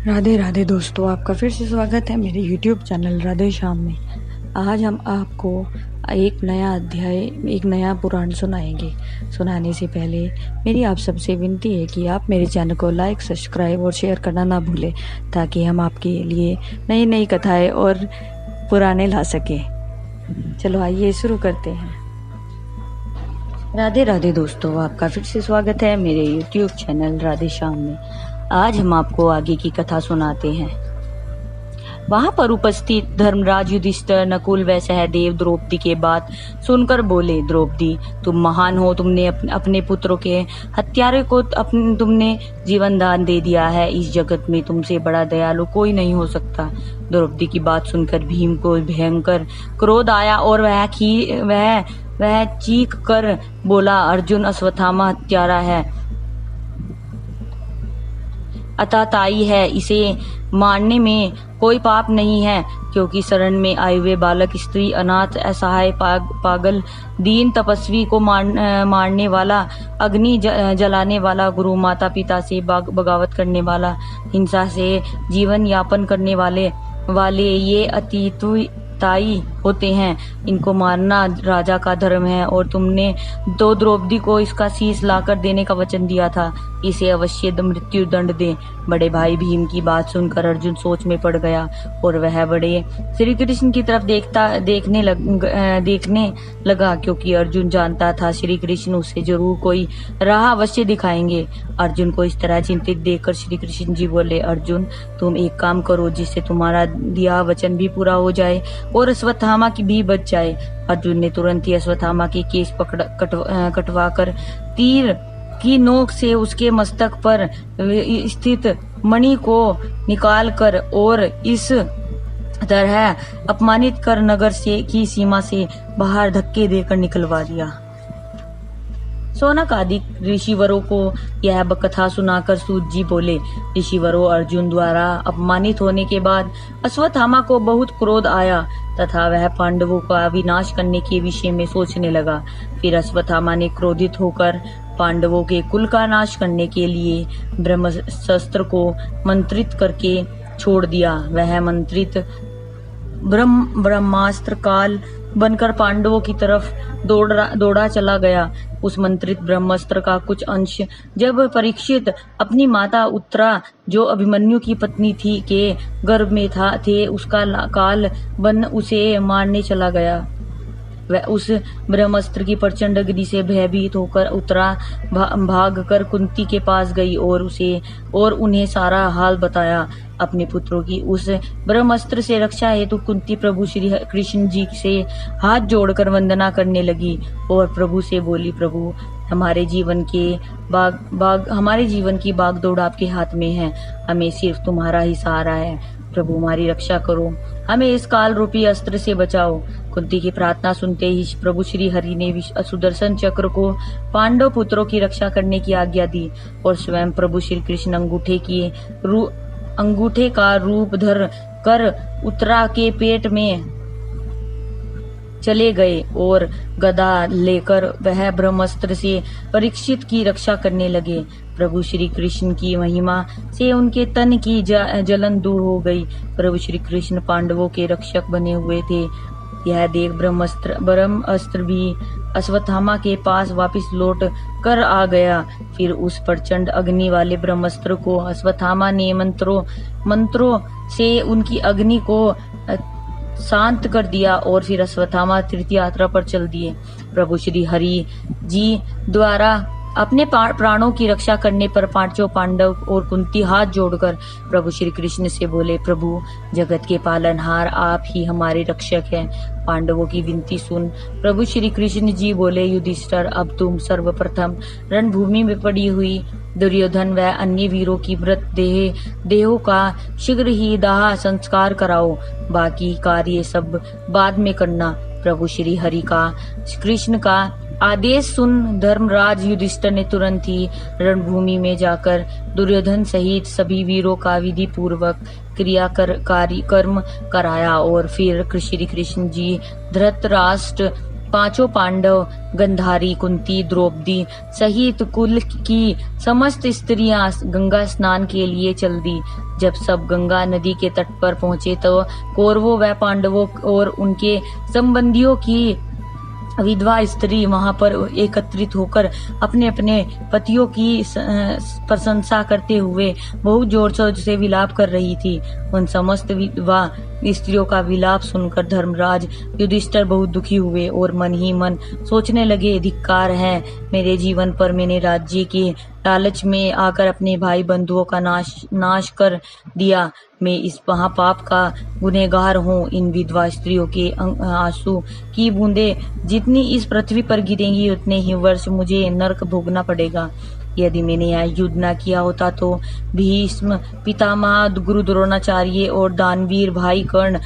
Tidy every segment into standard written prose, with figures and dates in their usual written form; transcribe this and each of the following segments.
राधे राधे दोस्तों, आपका फिर से स्वागत है मेरे YouTube चैनल राधे श्याम में। आज हम आपको एक नया अध्याय, एक नया पुराण सुनाएंगे। सुनाने से पहले मेरी आप सबसे विनती है कि आप मेरे चैनल को लाइक, सब्सक्राइब और शेयर करना ना भूलें, ताकि हम आपके लिए नई नई कथाएं और पुराने ला सकें। चलो आइए शुरू करते हैं। राधे राधे दोस्तों, आपका फिर से स्वागत है मेरे YouTube चैनल राधे श्याम में। आज हम आपको आगे की कथा सुनाते हैं। वहां पर उपस्थित धर्मराज युधिष्ठिर, नकुल व सहदेव द्रौपदी के बात सुनकर बोले, द्रौपदी तुम महान हो, तुमने अपने पुत्रों के हत्यारे को तुमने जीवन दान दे दिया है। इस जगत में तुमसे बड़ा दयालु कोई नहीं हो सकता। द्रौपदी की बात सुनकर भीम को भयंकर क्रोध आया और वह चीख कर बोला, अर्जुन अश्वत्थामा हत्यारा है, अताताई है, इसे मारने में कोई पाप नहीं है, क्योंकि शरण में आए हुए बालक, स्त्री, अनाथ, असहाय, पागल, दीन, तपस्वी को मारने वाला, अग्नि जलाने वाला, गुरु माता पिता से बगावत करने वाला, हिंसा से जीवन यापन करने वाले ये अतिताई होते हैं। इनको मारना राजा का धर्म है, और तुमने तो द्रौपदी को इसका शीश लाकर देने का वचन दिया था। इसे अवश्य मृत्यु दंड दे। बड़े भाई भीम की बात सुनकर अर्जुन सोच में पड़ गया, और वह बड़े श्री कृष्ण की तरफ देखने लगा, क्योंकि अर्जुन जानता था श्री कृष्ण उसे जरूर कोई राह अवश्य दिखाएंगे। अर्जुन को इस तरह चिंतित देखकर श्री कृष्ण जी बोले, अर्जुन तुम एक काम करो, जिससे तुम्हारा दिया वचन भी पूरा हो जाए और अश्वत्थामा की भी बच जाए। अर्जुन ने तुरंत ही अश्वत्थामा के केस कटवाकर तीर की नोक से उसके मस्तक पर स्थित मणि को निकालकर और इस तरह अपमानित कर नगर की सीमा से बाहर धक्के देकर निकलवा दिया। सौनक आदि ऋषिवरों को यह कथा सुनाकर सूत जी बोले, ऋषिवरों, अर्जुन द्वारा अपमानित होने के बाद अश्वत्थामा को बहुत क्रोध आया तथा वह पांडवों का विनाश करने के विषय में सोचने लगा। फिर अश्वत्थामा ने क्रोधित होकर पांडवों के कुल का नाश करने के लिए ब्रह्मास्त्र को मंत्रित करके छोड़ दिया। वह मंत्रित ब्रह्मास्त्र काल बनकर पांडवों की तरफ दौड़ा चला गया। उस मंत्रित ब्रह्मास्त्र का कुछ अंश जब परीक्षित अपनी माता उत्तरा, जो अभिमन्यु की पत्नी थी, के गर्भ में थे, उसका काल बन उसे मारने चला गया। वह उस ब्रह्मास्त्र की प्रचंड अग्नि से भयभीत होकर उत्तरा भाग कर कुंती के पास गई और उन्हें सारा हाल बताया। अपने पुत्रों की उस ब्रह्मास्त्र से रक्षा हेतु कुंती प्रभु श्री कृष्ण जी से हाथ जोड़कर वंदना करने लगी और प्रभु से बोली, प्रभु हमारे जीवन की बागडोर आपके हाथ में है, हमें सिर्फ तुम्हारा ही सहारा है। प्रभु हमारी रक्षा करो, हमें इस काल रूपी अस्त्र से बचाओ। कुंती की प्रार्थना सुनते ही प्रभु श्री हरि ने सुदर्शन चक्र को पांडव पुत्रों की रक्षा करने की आज्ञा दी, और स्वयं प्रभु श्री कृष्ण अंगूठे का रूप धर कर उत्तरा के पेट में चले गए और गदा लेकर वह ब्रह्मास्त्र से परीक्षित की रक्षा करने लगे। प्रभु श्री कृष्ण की महिमा से उनके तन की जलन दूर हो गई। प्रभु श्री कृष्ण पांडवों के रक्षक बने हुए थे। यह देख ब्रह्मास्त्र भी अश्वत्थामा के पास वापस लौट कर आ गया। फिर उस प्रचंड अग्नि वाले ब्रह्मास्त्र को अश्वत्थामा ने मंत्रों से उनकी अग्नि को शांत कर दिया, और फिर अश्वत्थामा तीर्थ यात्रा पर चल दिए। प्रभु श्री हरि जी द्वारा अपने प्राणों की रक्षा करने पर पांचों पांडव और कुंती हाथ जोड़कर प्रभु श्री कृष्ण से बोले, प्रभु जगत के पालनहार आप ही हमारे रक्षक हैं। पांडवों की विनती सुन प्रभु श्री कृष्ण जी बोले, युधिष्ठिर अब तुम सर्वप्रथम रणभूमि में पड़ी हुई दुर्योधन व अन्य वीरों की मृत देहों का शीघ्र ही दाह संस्कार कराओ, बाकी कार्य सब बाद में करना। प्रभु श्री हरि का कृष्ण का आदेश सुन धर्मराज युधिष्ठिर ने तुरंत ही रणभूमि में जाकर दुर्योधन सहित सभी वीरों का विधि पूर्वक कर्म कराया, और फिर श्री कृष्ण जी धृतराष्ट्र पांचों पांडव, गंधारी, कुंती, द्रौपदी सहित कुल की समस्त स्त्रियां गंगा स्नान के लिए चल दी। जब सब गंगा नदी के तट पर पहुंचे तो कौरवों व पांडवों और उनके संबंधियों की विधवा स्त्री वहां पर एकत्रित होकर अपने अपने पतियों की प्रशंसा करते हुए बहुत जोर शोर से विलाप कर रही थी। उन समस्त विधवा स्त्रियों का विलाप सुनकर धर्मराज युधिष्ठिर बहुत दुखी हुए और मन ही मन सोचने लगे, धिक्कार है मेरे जीवन पर, मैंने राज्य के लालच में आकर अपने भाई बंधुओं का नाश कर दिया। मैं इस महापाप का गुनहगार हूँ। इन विधवा स्त्रियों के आंसू की बूंदें जितनी इस पृथ्वी पर गिरेंगी उतने ही वर्ष मुझे नरक भोगना पड़ेगा। यदि मैंने यह युद्ध न किया होता तो भीष्म, पितामह, गुरु द्रोणाचार्य और दानवीर भाई कर्ण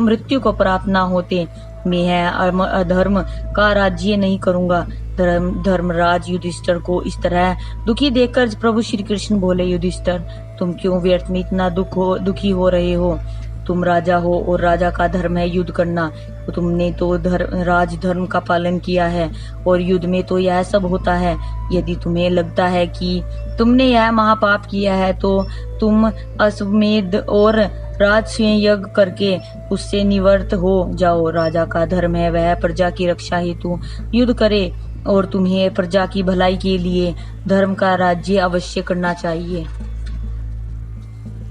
मृत्यु को प्राप्त न होते। मैं यह अधर्म का राज्य नहीं करूंगा। धर्मराज युधिष्ठिर को इस तरह दुखी देखकर प्रभु श्री कृष्ण बोले, युधिष्ठिर तुम क्यों व्यर्थ में इतना दुखी हो रहे हो? तुम राजा हो और राजा का धर्म है युद्ध करना। तुमने तो राज धर्म का पालन किया है और युद्ध में तो यह सब होता है। यदि तुम्हें लगता है कि तुमने यह महापाप किया है तो तुम अश्वमेध और राजसूय यज्ञ करके उससे निवृत्त हो जाओ। राजा का धर्म है वह प्रजा की रक्षा हेतु युद्ध करे और तुम्हें प्रजा की भलाई के लिए धर्म का राज्य अवश्य करना चाहिए।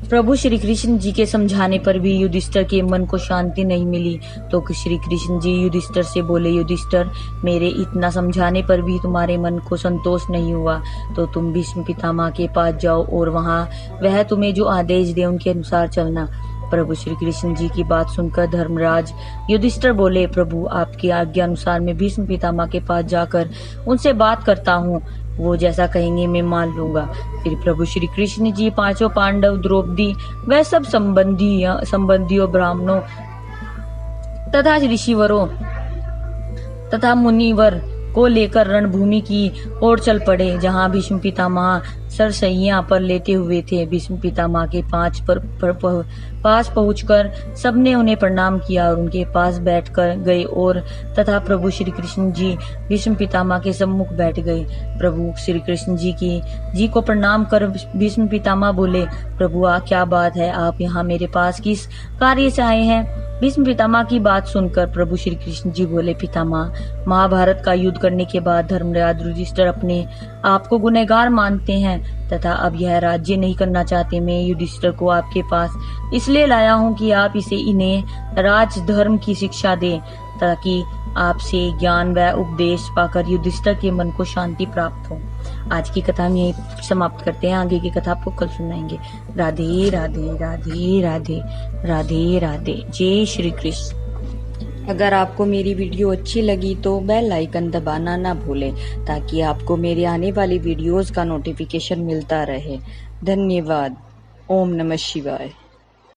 प्रभु श्री कृष्ण जी के समझाने पर भी युधिष्ठिर के मन को शांति नहीं मिली तो श्री कृष्ण जी युधिष्ठिर से बोले, युधिष्ठिर मेरे इतना समझाने पर भी तुम्हारे मन को संतोष नहीं हुआ तो तुम भीष्म पितामह के पास जाओ और वहां वह तुम्हें जो आदेश दे उनके अनुसार चलना। प्रभु श्री कृष्ण जी की बात सुनकर धर्मराज युधिष्ठिर बोले, प्रभु आपकी आज्ञा अनुसार मैं भीष्म पितामह के पास जाकर उनसे बात करता हूँ। वो जैसा कहेंगे मैं मान लूंगा। फिर प्रभु श्री कृष्ण जी पांचों पांडव, द्रौपदी वह सब संबंधियों, ब्राह्मणों तथा ऋषिवरों तथा मुनिवर को लेकर रणभूमि की ओर चल पड़े जहां भीष्म पितामह सरसैया पर लेटे हुए थे। भीष्म पितामह के पास पहुंचकर सबने उन्हें प्रणाम किया और उनके पास बैठकर गए और तथा प्रभु श्री कृष्ण जी भीष्म पितामह के सम्मुख बैठ गए। प्रभु श्री कृष्ण जी को प्रणाम कर भीष्म पितामह बोले, प्रभु क्या बात है, आप यहाँ मेरे पास किस कार्य से आए हैं? भीष्म पितामह की बात सुनकर प्रभु श्री कृष्ण जी बोले, पितामह महाभारत का युद्ध करने के बाद धर्मराज युधिष्ठिर अपने आप को गुनहगार मानते हैं तथा अब यह राज्य नहीं करना चाहते। मैं युधिष्ठिर को आपके पास इसलिए लाया हूँ कि आप इन्हें राज धर्म की शिक्षा दें ताकि आपसे ज्ञान व उपदेश पाकर युधिष्ठिर के मन को शांति प्राप्त हो। आज की कथा हम यही समाप्त करते हैं। आगे की कथा आपको कल सुनाएंगे। राधे राधे राधे राधे राधे राधे। जय श्री कृष्ण। अगर आपको मेरी वीडियो अच्छी लगी तो बेल आइकन दबाना ना भूलें ताकि आपको मेरे आने वाली वीडियोस का नोटिफिकेशन मिलता रहे। धन्यवाद। ओम नमः शिवाय।